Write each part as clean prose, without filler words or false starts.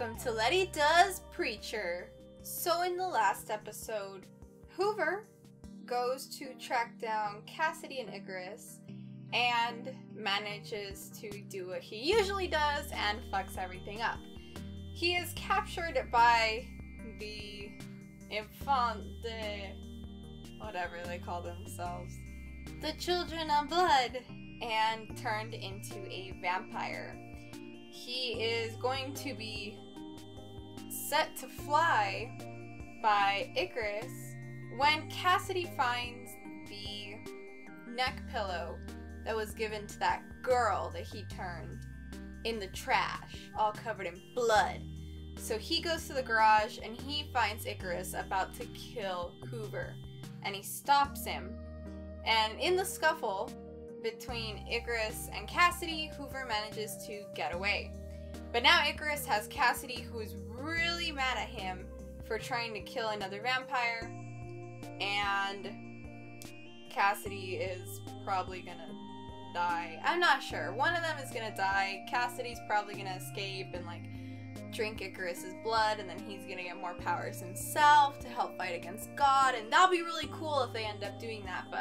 welcome to Lety Does Preacher. So in the last episode, Hoover goes to track down Cassidy and Icarus and manages to do what he usually does and fucks everything up. He is captured by the whatever they call themselves, the Children of Blood, and turned into a vampire. He is going to be set to fly by Icarus when Cassidy finds the neck pillow that was given to that girl that he turned in the trash, all covered in blood. So he goes to the garage and he finds Icarus about to kill Hoover, and he stops him. And in the scuffle between Icarus and Cassidy, Hoover manages to get away. But now Icarus has Cassidy, who is really mad at him for trying to kill another vampire, and Cassidy is probably gonna die. I'm not sure. One of them is gonna die. Cassidy's probably gonna escape and like drink Icarus's blood, and then he's gonna get more powers himself to help fight against God, and that'll be really cool if they end up doing that, but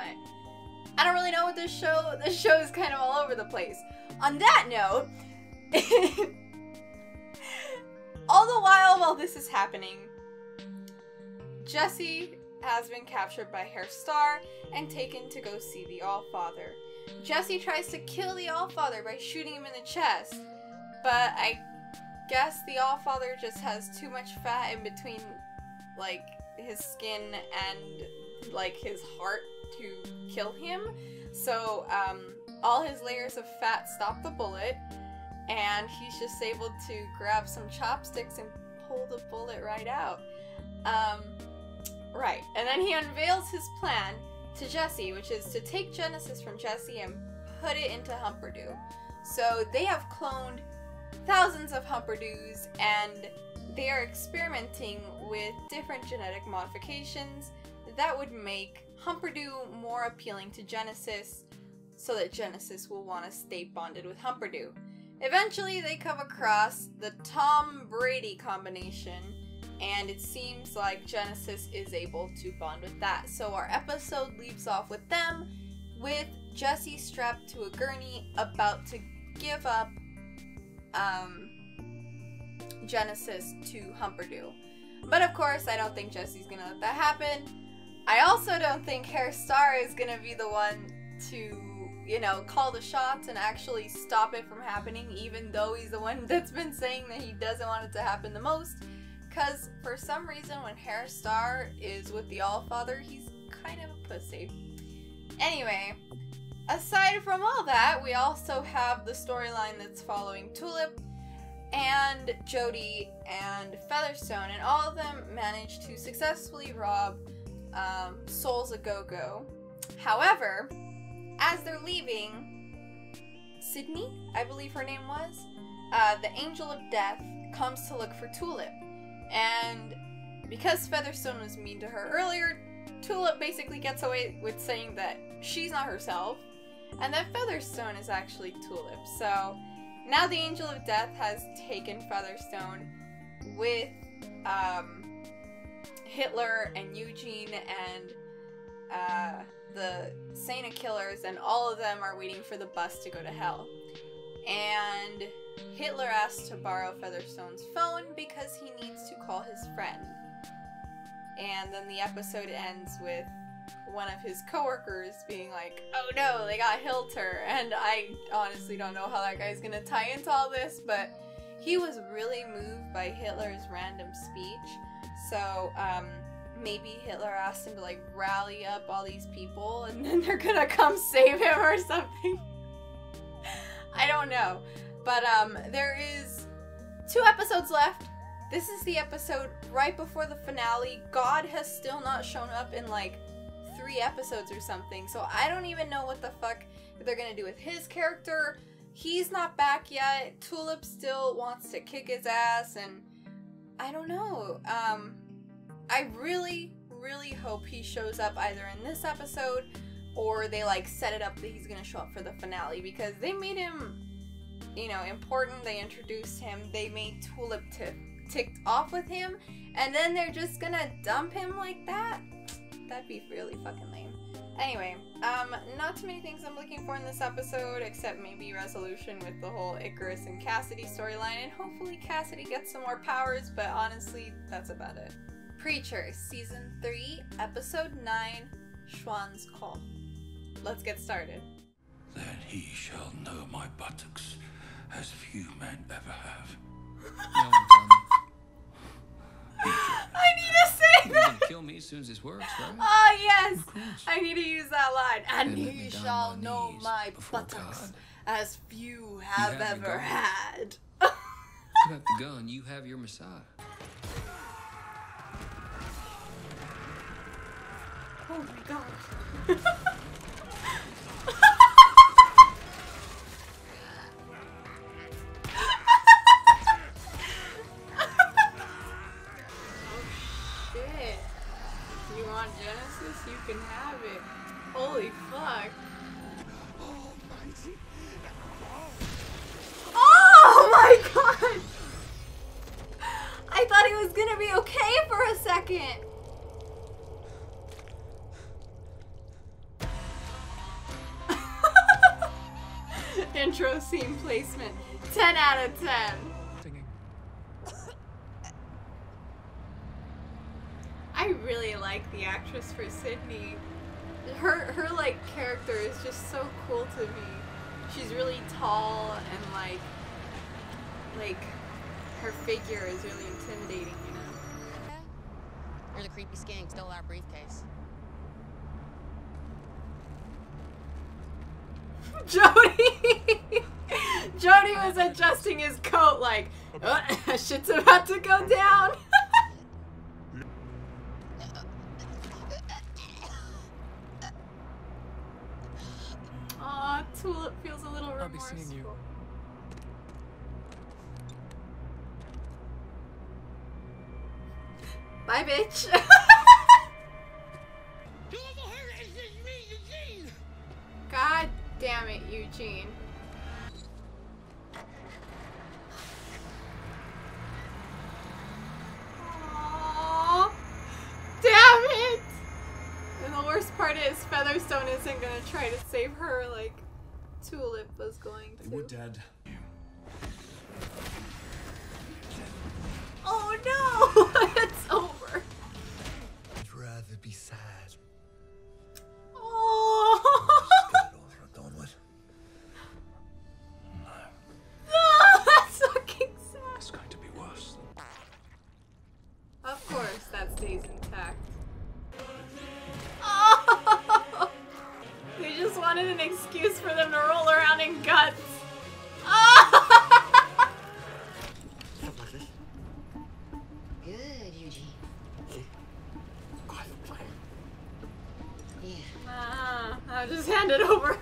I don't really know what this show is kind of all over the place. On that note, all the while this is happening, Jesse has been captured by Herr Starr and taken to go see the Allfather. Jesse tries to kill the Allfather by shooting him in the chest, but I guess the Allfather just has too much fat in between, like, his skin and, like, his heart to kill him. So, all his layers of fat stop the bullet, and he's just able to grab some chopsticks and pull the bullet right out. Right. And then he unveils his plan to Jesse, which is to take Genesis from Jesse and put it into Humperdew. So they have cloned thousands of Humperdews, and they are experimenting with different genetic modifications that would make Humperdew more appealing to Genesis, so that Genesis will want to stay bonded with Humperdew. Eventually they come across the Tom Brady combination, and it seems like Genesis is able to bond with that. So our episode leaves off with them, with Jesse strapped to a gurney, about to give up Genesis to Humperdew. But of course, I don't think Jesse's gonna let that happen. I also don't think Herr Starr is gonna be the one to, you know, call the shots and actually stop it from happening, even though he's the one that's been saying that he doesn't want it to happen the most. Because for some reason, when Herr Starr is with the Allfather, he's kind of a pussy. Anyway, aside from all that, we also have the storyline that's following Tulip and Jody and Featherstone, and all of them manage to successfully rob Souls a Go-Go. However, as they're leaving, Sydney, I believe her name was, the Angel of Death, comes to look for Tulip. And because Featherstone was mean to her earlier, Tulip basically gets away with saying that she's not herself, and that Featherstone is actually Tulip. So now the Angel of Death has taken Featherstone with Hitler and Eugene and the Santa Killers, and all of them are waiting for the bus to go to hell. And Hitler asks to borrow Featherstone's phone because he needs to call his friend. And then the episode ends with one of his coworkers being like, oh no, they got Hilter. And I honestly don't know how that guy's gonna tie into all this, but he was really moved by Hitler's random speech. So, maybe Hitler asked him to like rally up all these people and then they're gonna come save him or something. I don't know. But there is 2 episodes left. This is the episode right before the finale. God has still not shown up in like 3 episodes or something. So I don't even know what the fuck they're gonna do with his character. He's not back yet. Tulip still wants to kick his ass, and I don't know. I really, really hope he shows up either in this episode or they like set it up that he's gonna show up for the finale, because they made him, you know, important. They introduced him. They made Tulip to ticked off with him, and then they're just gonna dump him like that? That'd be really fucking lame. Anyway, not too many things I'm looking for in this episode, except maybe resolution with the whole Icarus and Cassidy storyline, and hopefully Cassidy gets some more powers, but honestly, that's about it. Preacher, Season 3, Episode 9, Schwanzkopf. Let's get started. Then he shall know my buttocks as few men ever have. No, I'm I need to say You're that! gonna kill me as soon as this works, right? Oh yes! Of course. I need to use that line. And Then let he me down shall my know knees my before buttocks God. as few have have your ever God. had. You got the gun, you have your Messiah. Oh my god. Shit. You want Genesis? You can have it. Holy fuck. Oh my god! I thought he was gonna be okay for a second. Intro scene placement. 10 out of 10. Singing. I really like the actress for Sydney. Her like character is just so cool to me. She's really tall and like her figure is really intimidating, you know? Or the creepy skank stole our briefcase. Jody! Jody was adjusting his coat like, shit's about to go down. Aw, Tulip feels a little I'll be remorseful. seeing you. Bye, bitch. God damn it, Eugene. Aww. Damn it! And the worst part is Featherstone isn't gonna try to save her like Tulip was going to. They were dead. Oh no! It's over. I'd rather be sad. Oh. Just get it over and done with. No, that's fucking sad. It's going to be worse. Of course, that stays intact. Oh! They just wanted an excuse for them to roll around in guts. Oh! Good, Eugene. Yeah. I'll just hand it over.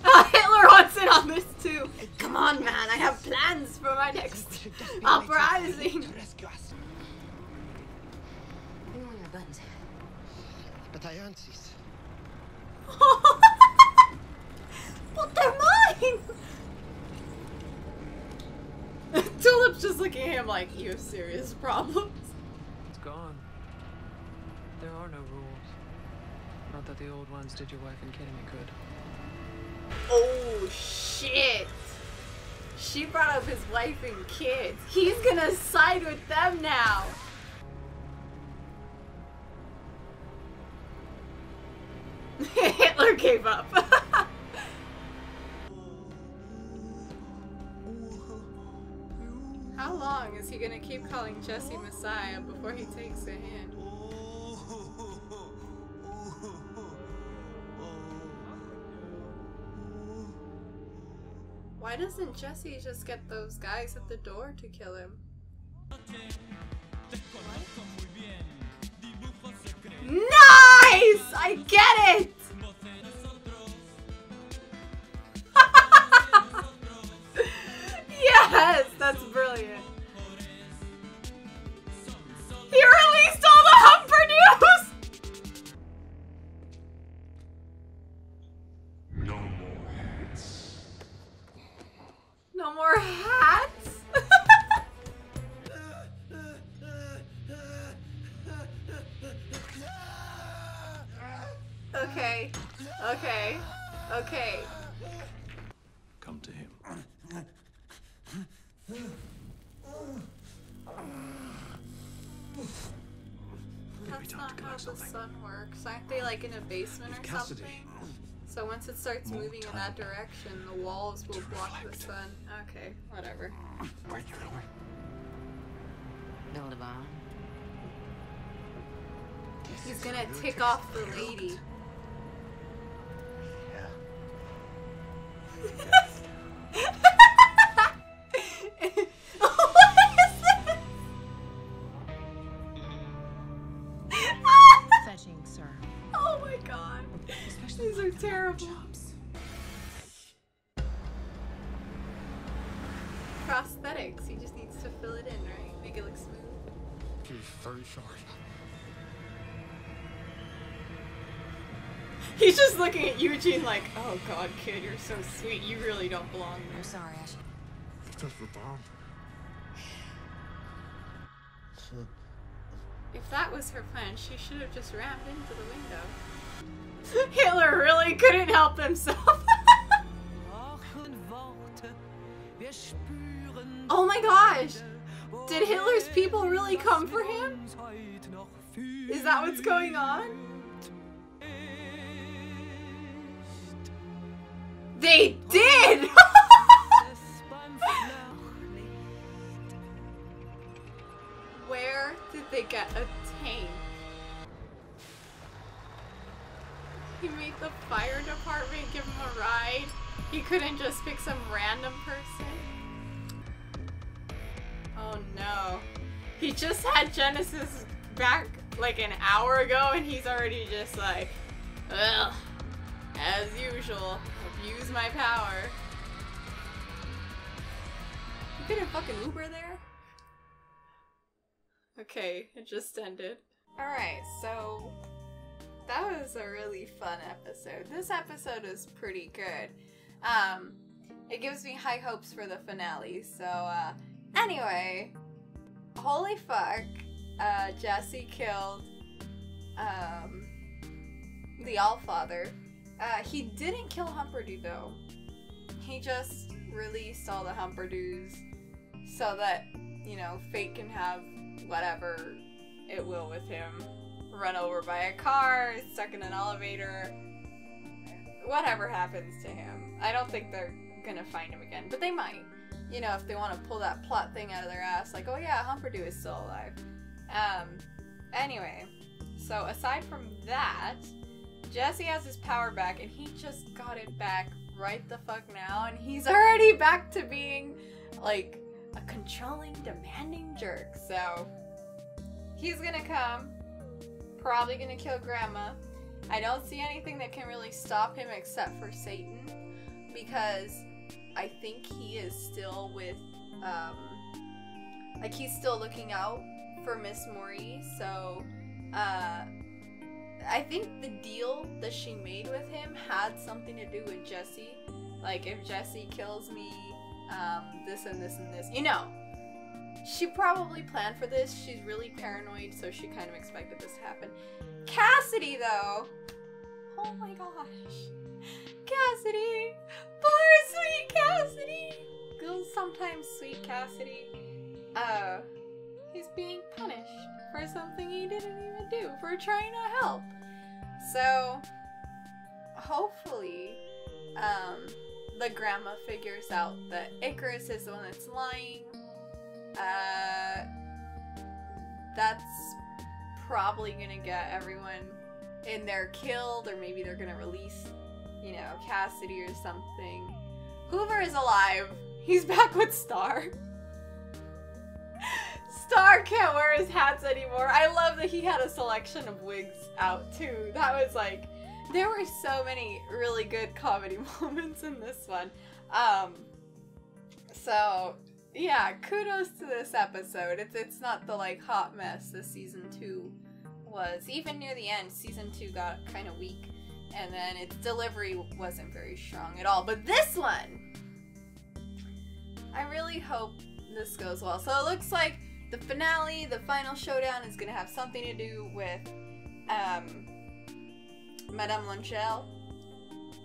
Hitler wants in on this too. Come on, man. I have plans for my next uprising. Put on your buttons. But I answers. But they're mine! Tulip's just looking at him like, you have serious problems. It's gone. There are no rules. Not that the old ones did your wife and kid any good. Oh, shit. She brought up his wife and kids. He's gonna side with them now. Hitler gave up. How long is he gonna keep calling Jesse Messiah before he takes a hand? Why doesn't Jesse just get those guys at the door to kill him? Nice! I get it! Yes, that's brilliant. He released all the Humper News! No more hats. No more hats? Okay. Okay. Okay. Come to him. That's not how the sun works. Aren't they like in a basement or something? So once it starts moving in that direction, the walls will block the sun. Okay, whatever. Build a bomb. He's gonna tick off the lady. Fetching, sir. Oh my god. These are terrible. Prosthetics. He just needs to fill it in, right? Make it look smooth. He's very sorry. He's just looking at Eugene like, oh god, kid, you're so sweet. You really don't belong I'm there. sorry, Ash. Just the bomb. If that was her plan, she should have just rammed into the window. Hitler really couldn't help himself. Oh my gosh! Did Hitler's people really come for him? Is that what's going on? They did! Where did they get a tank? He made the fire department give him a ride. He couldn't just pick some random person. Oh no. He just had Genesis back like an hour ago and he's already just like, ugh, as usual, abuse my power. You couldn't fucking Uber there? Okay, it just ended. Alright, so that was a really fun episode. This episode is pretty good. It gives me high hopes for the finale, so anyway, holy fuck, Jesse killed the Allfather. He didn't kill Humperdew though. He just released all the Humperdews so that, you know, fate can have whatever it will with him. Run over by a car, stuck in an elevator, whatever happens to him. I don't think they're gonna find him again, but they might. You know, if they want to pull that plot thing out of their ass, like, oh yeah, Humperdew is still alive. Anyway, so aside from that, Jesse has his power back, and he just got it back right the fuck now, and he's already back to being, like, a controlling, demanding jerk, so he's gonna come, probably gonna kill Grandma. I don't see anything that can really stop him except for Satan, because I think he is still with, like, he's still looking out for Miss Mori, so, I think the deal that she made with him had something to do with Jesse. Like, if Jesse kills me, this and this and this, you know, she probably planned for this. She's really paranoid, so she kind of expected this to happen. Cassidy, though, oh my gosh, Cassidy, poor sweet Cassidy, girls sometimes sweet Cassidy, he's being punished for something he didn't even do, for trying to help. So, hopefully, the grandma figures out that Icarus is the one that's lying. That's probably gonna get everyone in there killed, or maybe they're gonna release, you know, Cassidy or something. Hoover is alive. He's back with Star. Star can't wear his hats anymore. I love that he had a selection of wigs out too. That was like, there were so many really good comedy moments in this one. So yeah, kudos to this episode. It's not the like hot mess this season 2 was. Even near the end, season 2 got kind of weak, and then its delivery wasn't very strong at all. But this one, I really hope this goes well. So it looks like the finale, the final showdown, is gonna have something to do with Madame Lonchel.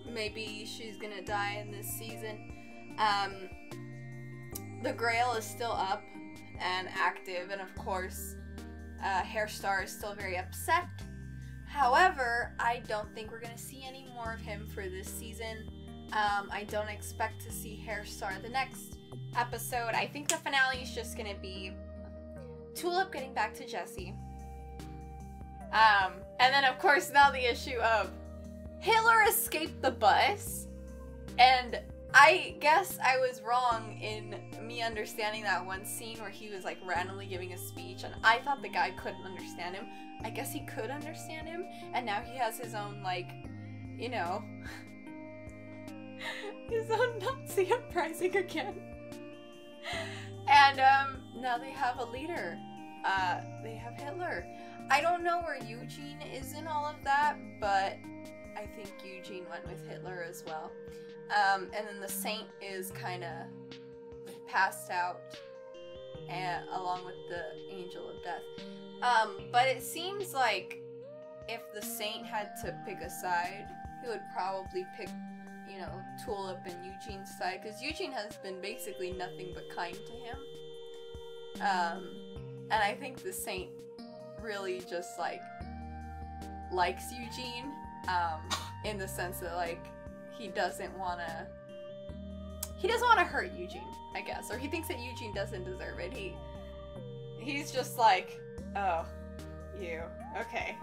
Maybe she's gonna die in this season. The Grail is still up and active, and of course, Hairstar is still very upset. However, I don't think we're gonna see any more of him for this season. I don't expect to see Hairstar the next episode. I think the finale is just gonna be Tulip getting back to Jesse. And then of course now the issue of Hitler escaped the bus, and I guess I was wrong in me understanding that one scene where he was like randomly giving a speech and I thought the guy couldn't understand him. I guess he could understand him, and now he has his own, like, you know, his own Nazi uprising again. And now they have a leader. They have Hitler. I don't know where Eugene is in all of that, but I think Eugene went with Hitler as well. And then the Saint is kind of passed out, and along with the Angel of Death. But it seems like if the Saint had to pick a side, he would probably pick, you know, Tulip and Eugene's side, because Eugene has been basically nothing but kind to him. And I think the Saint really just, like, likes Eugene, in the sense that, like, he doesn't want to hurt Eugene, I guess, or he thinks that Eugene doesn't deserve it. He's just like, oh, you, okay,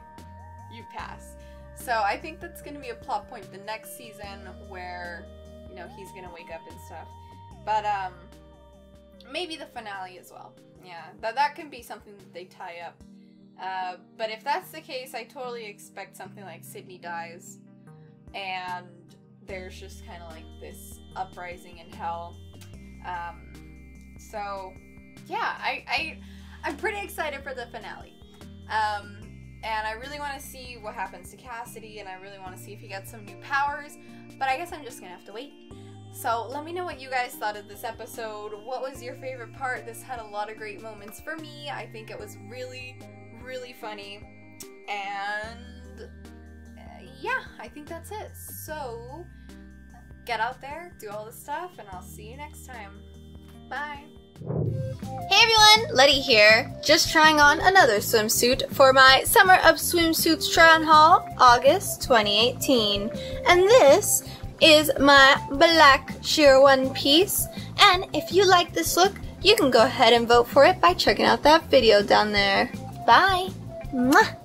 you pass. So I think that's gonna be a plot point the next season where, you know, he's gonna wake up and stuff. But maybe the finale as well. Yeah, that can be something that they tie up. But if that's the case, I totally expect something like Sydney dies, and there's just kind of like this uprising in hell. So yeah, I'm pretty excited for the finale. And I really want to see what happens to Cassidy, and I really want to see if he gets some new powers, but I guess I'm just gonna have to wait. So let me know what you guys thought of this episode. What was your favorite part? This had a lot of great moments for me. I think it was really, really funny. And yeah, I think that's it. So get out there, do all the stuff, and I'll see you next time. Bye. Hey everyone, Lety here, just trying on another swimsuit for my Summer of Swimsuits try-on haul, August 2018. And this is my black sheer one piece, and if you like this look, you can go ahead and vote for it by checking out that video down there. Bye! Mwah!